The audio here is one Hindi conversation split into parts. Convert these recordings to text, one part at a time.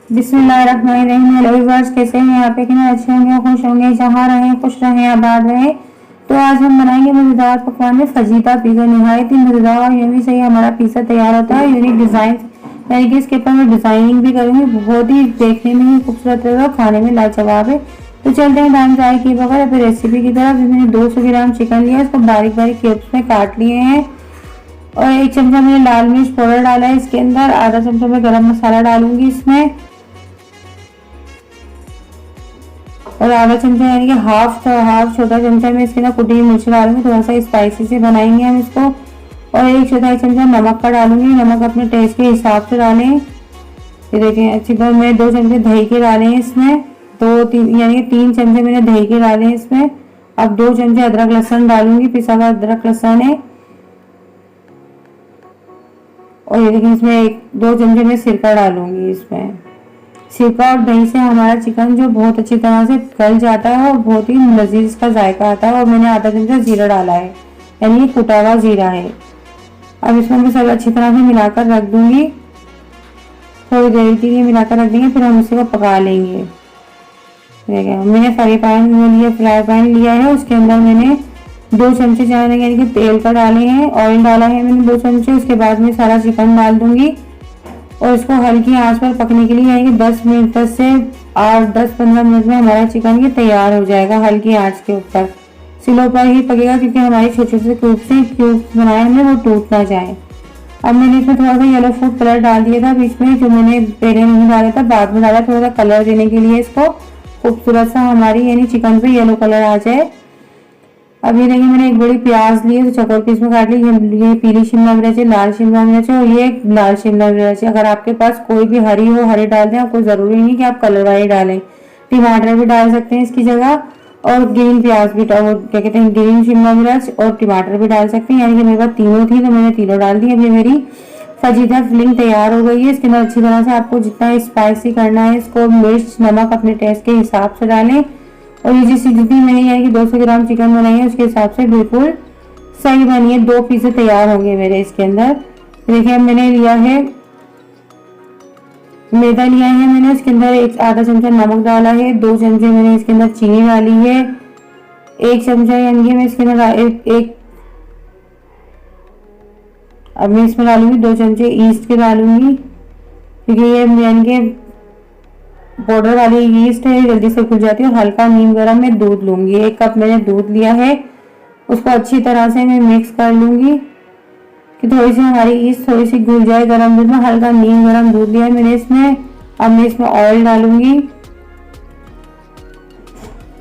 बिस्मिल्लाहिर्रहमानिर्रहीम। हेलो व्यूअर्स, कैसे हैं आप? कितने अच्छे होंगे, खुश होंगे, जहाँ रहें खुश रहें, आबाद रहें। तो आज हम बनाएंगे मज़ेदार पकवान में फजीता पिज़्ज़ा। नहायत ही मज़ेदार और यम्मी से ही हमारा पिज़्ज़ा तैयार होता है। यूनिक डिज़ाइन यानी कि इसके ऊपर मैं डिज़ाइनिंग भी करूँगी। बहुत ही देखने में ही खूबसूरत रहेगा, खाने में लाजवाब है। तो चलते हैं टाइम ज़ाया किए बगैर अपनी रेसिपी की तरफ। मैंने 200 ग्राम चिकन लिया, इसको बारीक बारीक क्यूब्स में काट लिए हैं और 1 चमचा मैंने लाल मिर्च पाउडर डाला है इसके अंदर। आधा चमचा मैं गरम मसाला डालूंगी इसमें और आधा चमचा यानी कि हाफ छोटा चमचा मैं इसके अंदर कुटी हुई मिर्च डालूंगी। थोड़ा सा स्पाइसी से बनाएंगे हम इसको। और 1 चौथाई चमचा नमक का डालूंगी। नमक अपने टेस्ट के हिसाब से डालें। ये देखें अच्छी तरह मैं 2 चमचे दही के डाले हैं इसमें। 2-3 यानी कि 3 चमचे मैंने दही के डाले हैं इसमें। अब 2 चमचे अदरक लहसुन डालूंगी, पिसा हुआ अदरक लहसुन है। और ये देखिए इसमें 1-2 चमचे मैं सिरका डालूंगी इसमें। सिरका और दही से हमारा चिकन जो बहुत अच्छी तरह से गल जाता है और बहुत ही लजीज इसका जायका आता है। और मैंने आधा चमचा जीरा डाला है, यानी कुटा हुआ जीरा है। अब इसमें मैं सब अच्छी तरह से मिलाकर रख दूंगी। थोड़ी देर के लिए मिलाकर रख देंगे, फिर हम इसी को पका लेंगे। मैंने फ्राई पैन लिया है, उसके अंदर मैंने 2 चमचे यानी कि तेल का डाले हैं। ऑयल डाला है मैंने 2 चमचे। उसके बाद में सारा चिकन डाल दूंगी और इसको हल्की आंच पर पकने के लिए यानी कि 10 मिनट से 8-10-15 मिनट में हमारा चिकन ये तैयार हो जाएगा। हल्की आंच के ऊपर स्लो पर ही पकेगा, क्योंकि हमारे छोटे छोटे क्यूब्स बनाए हमने वो टूट ना जाए। अब मैंने इसमें थोड़ा सा येलो फूड कलर डाल दिया था बीच में, जो मैंने पहले नहीं डाला था, बाद में डाला थोड़ा सा कलर देने के लिए, इसको खूबसूरत सा हमारी यानी चिकन पे येलो कलर आ जाए। अब ये देखिए मैंने एक बड़ी प्याज ली है, तो चौकोर पीस में काट ली। ये पीली शिमला मिर्च है, लाल शिमला मिर्च है और ये लाल शिमला मिर्च है। अगर आपके पास कोई भी हरी हो, हरी डाल दें। आपको जरूरी नहीं कि आप कलर वाली डालें, टमाटर भी डाल सकते हैं इसकी जगह। और ग्रीन प्याज भी क्या कहते हैं, ग्रीन शिमला मिर्च और टमाटर भी डाल सकते हैं। यानी कि मेरे पास तीनों थी तो मैंने तीनों डाल दी। अब ये मेरी फजीता फिलिंग तैयार हो गई है। इसके अंदर अच्छी तरह से आपको जितना स्पाइसी करना है, इसको मिर्च नमक अपने टेस्ट के हिसाब से डालें। और ये जितनी मैंने यानी कि 200 ग्राम चिकन बनाई है, उसके हिसाब से बिल्कुल सही बनी है। 2 पीसे तैयार होंगे मेरे इसके अंदर। देखिए अब मैंने लिया है मैदा लिया है मैंने, उसके अंदर आधा चमचा नमक डाला है। 2 चमचे मैंने इसके अंदर चीनी डाली है। 1 चमचा यानी कि मैं इसके अंदर अब मैं इसमें डालूंगी 2 चमचे ईस्ट के डालूंगी, क्योंकि ये यानी कि पाउडर वाली यीस्ट है, जल्दी से खुल जाती है। और हल्का नीम गर्म में दूध लूंगी। 1 कप मैंने दूध लिया है, उसको अच्छी तरह से मैं मिक्स कर लूंगी कि थोड़ी सी हमारी ईस्ट थोड़ी सी घुल जाए। गर्म दूध में हल्का नीम गर्म दूध लिया है मैंने इसमें। अब मैं इसमें ऑयल डालूंगी।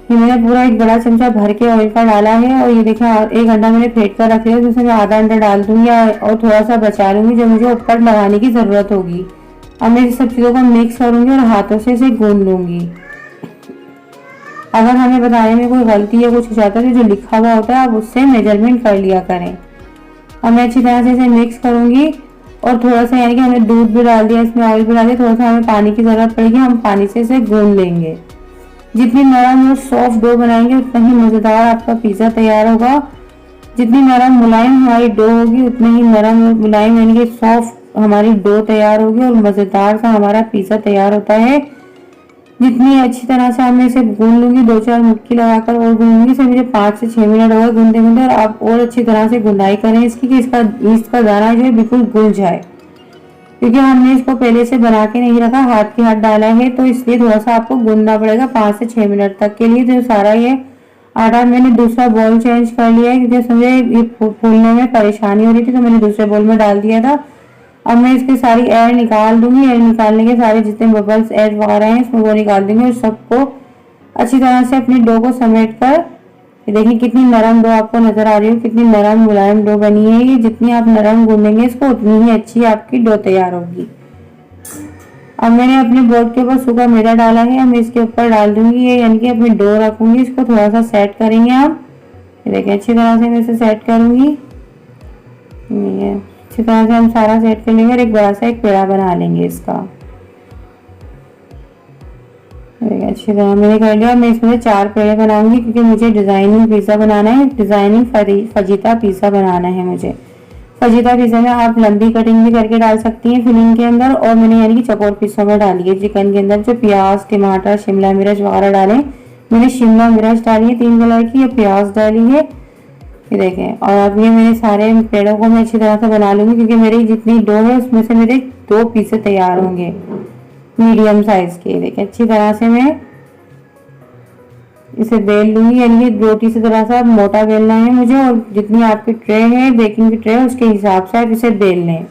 ये मैंने पूरा 1 बड़ा चमचा भर के ऑयल का डाला है। और ये देखिए 1 अंडा मैंने फेंट कर रख लिया, जिसमें मैं आधा अंडा डाल दूंगी और थोड़ा सा बचा लूंगी, जो मुझे ऊपर लगाने की जरूरत होगी। अब मैं सब चीज़ों को मिक्स करूंगी और हाथों से इसे गूंद लूंगी। अगर हमें बताने में कोई गलती या कुछ हो जाता है तो जो लिखा हुआ होता है आप उससे मेजरमेंट कर लिया करें। अब मैं अच्छी तरह से इसे मिक्स करूंगी और थोड़ा सा यानी कि हमने दूध भी डाल दिया, इसमें ऑयल भी डाल दिया, थोड़ा सा हमें पानी की जरूरत पड़ेगी। हम पानी से इसे गूंद लेंगे। जितनी नरम और सॉफ्ट डो बनाएंगे उतना ही मज़ेदार आपका पिज़्ज़ा तैयार होगा। जितनी नरम मुलायम हमारी डो होगी, उतनी ही नरम और मुलायम यानी कि सॉफ्ट हमारी डो तैयार होगी और मज़ेदार सा हमारा पिज़्ज़ा तैयार होता है। जितनी अच्छी तरह से मैं इसे गूंद लूंगी, 2-4 मुट्ठी लगाकर और गूंदूंगी। इसे मुझे 5 से 6 मिनट हो गए गूंदते गूंदते। और आप और अच्छी तरह से गुंदाई करें इसकी, कि इसका ईस्ट का दाना जो है बिल्कुल घुल जाए, क्योंकि हमने इसको पहले से बना के नहीं रखा, हाथ के हाथ डाला है, तो इसलिए थोड़ा सा आपको गूंदना पड़ेगा 5 से 6 मिनट तक के लिए। तो सारा ये आटा मैंने दूसरा बॉल चेंज कर लिया है, क्योंकि मुझे ये फूलने में परेशानी हो रही थी, तो मैंने दूसरे बॉल में डाल दिया था। अब मैं इसकी सारी एयर निकाल दूंगी। एयर निकालने के सारे जितने बबल्स एयर वगैरह हैं इसमें वो निकाल देंगे। और सबको अच्छी तरह से अपनी डो को समेट कर, देखिए कितनी नरम डो आपको नजर आ रही है, कितनी नरम मुलायम डो बनी है। ये जितनी आप नरम गूंदेंगे इसको उतनी ही अच्छी आपकी डो तैयार होगी। अब मैंने अपने बोर्ड के ऊपर सूखा मैदा डाला है। अब मैं इसके ऊपर डाल दूंगी ये, यानी कि अपनी डो रखूंगी। इसको थोड़ा सा सेट करेंगे आप। देखिए अच्छी तरह से मैं इसे सेट करूंगी। अच्छी तरह से हम सारा सेट कर लेंगे और एक बड़ा सा एक पेड़ा बना लेंगे इसका। अच्छी तरह मैंने कर लिया। मैं इसमें 4 पेड़े बनाऊंगी, क्योंकि मुझे डिजाइनिंग पिज्जा बनाना है, डिजाइनिंग फजीता पिज्जा बनाना है मुझे। फजीता पिज़्ज़ा में आप लंबी कटिंग भी करके डाल सकती हैं फिलिंग के अंदर, और मैंने यानी कि चौकोर पीसों में डाली है चिकन के अंदर। जो प्याज, टमाटर, शिमला मिर्च वगैरह डालें, मैंने शिमला मिर्च डाली है 3 कलर की, ये प्याज डाली है, ये देखें। और अब ये मेरे सारे पेड़ों को मैं अच्छी तरह से बना लूंगी, क्योंकि मेरी जितनी डो है उसमें से मेरे 2 पीसे तैयार होंगे मीडियम साइज के। देखें अच्छी तरह से मैं इसे बेल लूंगी, यानी कि रोटी से थोड़ा सा मोटा बेलना है मुझे, और जितनी आपकी ट्रे है बेकिंग की ट्रे उसके हिसाब से आप इसे बेल लें।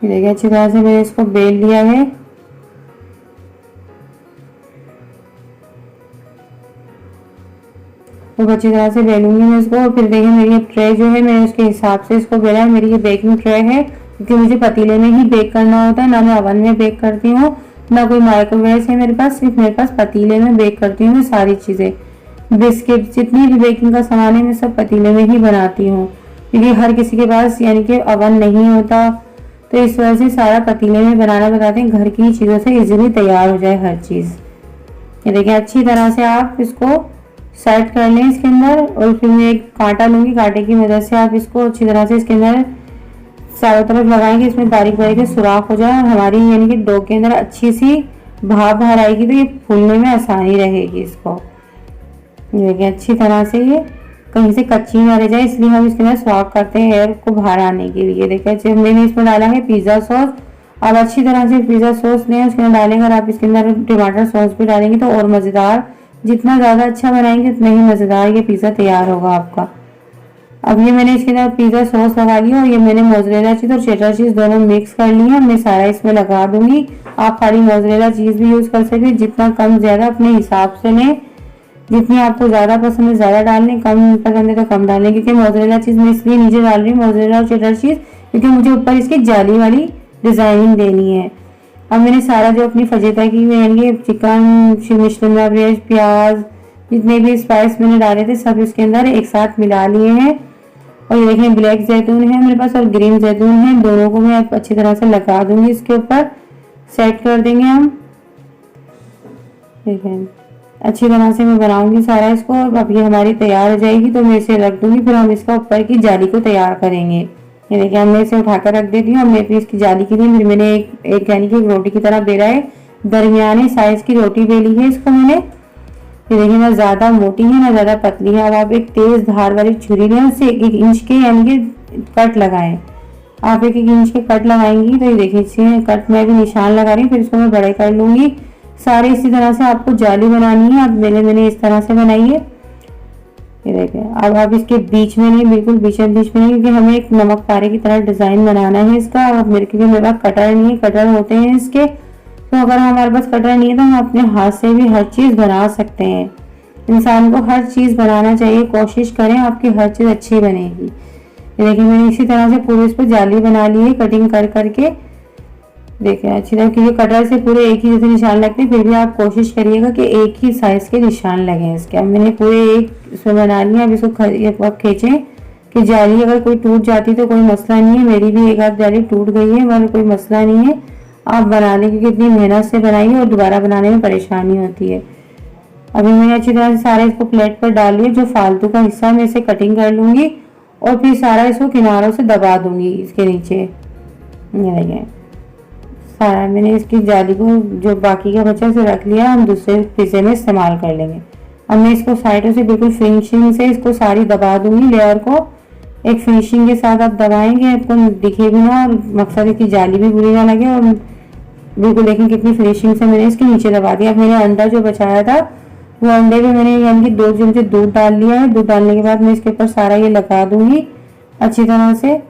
देखिए अच्छी तरह से मैंने इसको बेल लिया है। तो अच्छी तरह से बेलूंगी मैं इसको। फिर देखिए मेरी ट्रे जो है मैंने उसके हिसाब से इसको बेला है। मेरी ये बेकिंग ट्रे है, क्योंकि मुझे पतीले में ही बेक करना होता है, ना मैं ओवन में बेक करती हूँ, ना कोई माइक्रोवेव है मेरे पास, सिर्फ मेरे पास पतीले में बेक करती हूँ मैं सारी चीज़ें। बिस्किट जितनी भी बेकिंग का सामान है मैं सब पतीले में ही बनाती हूँ, क्योंकि हर किसी के पास यानी कि ओवन नहीं होता, तो इस वजह से सारा पतीले में बनाना बताते हैं, घर की चीज़ों से इजीली तैयार हो जाए हर चीज़। ये देखिए अच्छी तरह से आप इसको सेट कर लें इसके अंदर। और फिर मैं एक कांटा लूंगी, कांटे की मदद से आप इसको अच्छी तरह से इसके अंदर चारों तरफ लगाएंगे, इसमें बारीक बारीक सुराख हो जाए, और हमारी यानी कि डो के अंदर अच्छी सी भाप बाहर आएगी, तो ये फूलने में आसानी रहेगी इसको। देखिए अच्छी तरह से ये कहीं से कच्ची ना रह जाए, इसलिए हम इसके अंदर स्वाग करते हैं एयर को बाहर आने के लिए। देखिए मैंने इसमें डाला है पिज़्ज़ा सॉस। आप अच्छी तरह से पिज़्ज़ा सॉस लें, उसके अंदर डालेंगे, और आप इसके अंदर टमाटर सॉस भी डालेंगे तो और मज़ेदार, जितना ज़्यादा अच्छा बनाएंगे उतना ही मज़ेदार ये पिज़्ज़ा तैयार होगा आपका। अब ये मैंने इसके अंदर पिज़्ज़ा सॉस लगा लिया, और ये मैंने मोज़रेला चीज़ और चेडर चीज़ दोनों मिक्स कर ली है। मैं सारा इसमें लगा दूंगी। आप खाली मोज़रेला चीज़ भी यूज़ कर सकते हैं, जितना कम ज़्यादा अपने हिसाब से लें, जितनी आपको ज़्यादा पसंद है ज़्यादा डाल लें, कम पसंद है तो कम डाल लें। क्योंकि मोज़रेला चीज़ मैं इसलिए नीचे डाल रही हूँ, मोज़रेला और चेडर चीज़, क्योंकि मुझे ऊपर इसकी जाली वाली डिज़ाइनिंग देनी है। अब मैंने सारा जो अपनी फजीता की यानी चिकन, शिमला मिर्च, प्याज, जितने भी स्पाइस मैंने डाले थे सब इसके अंदर एक साथ मिला लिए हैं। और ये देखें ब्लैक जैतून है मेरे पास और ग्रीन जैतून है, दोनों को मैं अच्छी तरह से लगा दूंगी, इसके ऊपर सेट कर देंगे हम। देखें अच्छी तरह से मैं बनाऊंगी सारा इसको। अब ये हमारी तैयार हो जाएगी तो मैं इसे रख दूंगी, फिर हम इसका ऊपर की जाली को तैयार करेंगे। ये देखिए मैं इसे उठाकर रख देती हूँ। मैं इसकी जाली के लिए फिर मैंने एक यानी कि रोटी की तरह बेला है, दरमियाने साइज की रोटी बेली है इसको मैंने। ये देखिए ना ज्यादा मोटी है ना ज्यादा पतली है। अब आप एक तेज धार वाली छुरी लें, उससे 1-1 इंच के यानी कि कट लगाएं। आप 1-1 इंच के कट लगाएंगी तो ये देखिए इसे कट में भी निशान लगा रही हूँ, फिर इसको मैं बड़े कर लूंगी। सारे इसी तरह से आपको जाली बनानी है। अब मैंने इस तरह से बनाई है। ये देखिए अब आप इसके बीच में नहीं, बिल्कुल बीचों बीच में नहीं, क्योंकि हमें एक नमक पारे की तरह डिजाइन बनाना है इसका। और मेरे पास कटर नहीं है, कटर होते हैं इसके, तो अगर हमारे पास कटर नहीं है तो हम अपने हाथ से भी हर चीज बना सकते हैं। इंसान को हर चीज बनाना चाहिए, कोशिश करें आपकी हर चीज अच्छी बनेगी। ये देखिए मैंने इसी तरह से पूरे इस पर जाली बना ली है कटिंग कर करके। देखिए अच्छी तरह, क्योंकि कटर से पूरे एक ही जैसे निशान लगते हैं, फिर भी आप कोशिश करिएगा कि एक ही साइज के निशान लगे इसके। अब मैंने पूरे एक इसमें बना लिया। अब इसको खींचें कि जाली अगर कोई टूट जाती तो कोई मसला नहीं है। मेरी भी एक आध जाली टूट गई है मगर कोई मसला नहीं है। आप बना लें, क्योंकि इतनी मेहनत से बनाई है और दोबारा बनाने में परेशानी होती है। अभी मैंने अच्छी तरह से सारे इसको प्लेट पर डाल लिया। जो फालतू का हिस्सा मैं इसे कटिंग कर लूंगी और फिर सारा इसको किनारों से दबा दूंगी इसके नीचे। ये देखिए सारा मैंने इसकी जाली को जो बाकी का बचा से रख लिया, हम दूसरे पिज्जे में इस्तेमाल कर लेंगे। अब मैं इसको साइडों से बिल्कुल फिनिशिंग से इसको सारी दबा दूंगी। लेयर को एक फिनिशिंग के साथ आप दबाएंगे, आपको दिखे भी ना और मकसद है कि जाली भी बुरी ना लगे। और बिल्कुल देखें कितनी फिनिशिंग से मैंने इसके नीचे दबा दिया। अब मैंने अंडा जो बचाया था वो अंडे पे मैंने यानी कि 2 चमचे दूध डाल लिया है। दूध डालने के बाद मैं इसके ऊपर सारा ये लगा दूंगी अच्छी तरह से।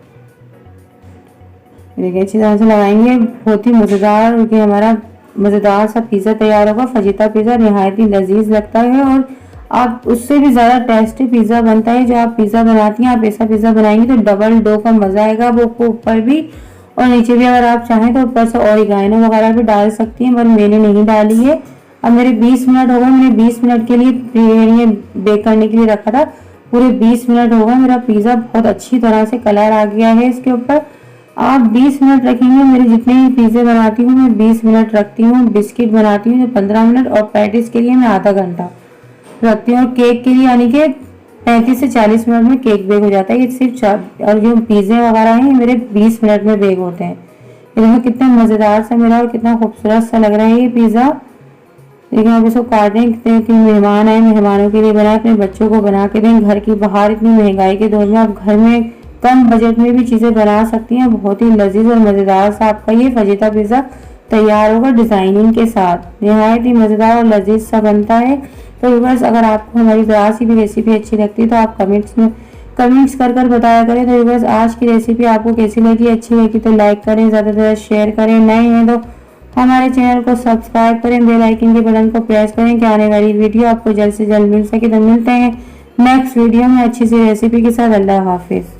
देखिए अच्छी तरह से लगाएंगे, बहुत ही मज़ेदार, क्योंकि हमारा मज़ेदार सा पिज़्ज़ा तैयार होगा। फजीता पिज़्ज़ा नहायत ही लजीज लगता है और आप उससे भी ज़्यादा टेस्टी पिज़्ज़ा बनता है। जो आप पिज़्ज़ा बनाती हैं, आप ऐसा पिज़्ज़ा बनाएंगे तो डबल डो का मज़ा आएगा वो को ऊपर भी और नीचे भी। अगर आप चाहें तो ऊपर से ऑरिगेनो वगैरह भी डाल सकती हैं, पर मैंने नहीं डाली है। अब मेरे 20 मिनट हो गए, मैंने 20 मिनट के लिए बेक करने के लिए रखा था। पूरे 20 मिनट हो गए, मेरा पिज़्ज़ा बहुत अच्छी तरह से कलर आ गया है इसके ऊपर। आप 20 मिनट रखेंगे। मेरे जितने भी पिज़्ज़े बनाती हूँ मैं 20 मिनट रखती हूँ। बिस्किट बनाती हूँ 15 मिनट और पैटिस के लिए मैं आधा घंटा रखती हूँ। और केक के लिए यानी कि 35 से 40 मिनट में केक बेक हो जाता है। ये सिर्फ और जो पिज्जे वगैरह हैं मेरे 20 मिनट में बेक होते हैं। ये देखो कितना मज़ेदार सा मेरा और कितना खूबसूरत सा लग रहा है ये पिज़्ज़ा। लेकिन आप इसको काटें, कितने मेहमान आए, मेहमानों के लिए बनाए, अपने बच्चों को बना के दें। घर की बाहर इतनी महंगाई के दौर में आप घर में कम बजट में भी चीज़ें बना सकती हैं। बहुत ही लजीज और मज़ेदार सा आपका ये फजीता पिज़्ज़ा तैयार होगा डिज़ाइनिंग के साथ। नहायत ही मज़ेदार और लजीज सा बनता है। तो बस अगर आपको हमारी ज़रा सी भी रेसिपी अच्छी लगती है तो आप कमेंट्स कर बताया करें। तो बस आज की रेसिपी आपको कैसी लगी, अच्छी लगी तो लाइक करें, ज़्यादा से ज़्यादा शेयर करें। नए हैं तो हमारे चैनल को सब्सक्राइब करें, बेल आइकन के बटन को प्रेस करें कि आने वाली वीडियो आपको जल्द से जल्द मिल सके। तो मिलते हैं नेक्स्ट वीडियो में अच्छी सी रेसिपी के साथ। अल्लाह हाफिज़।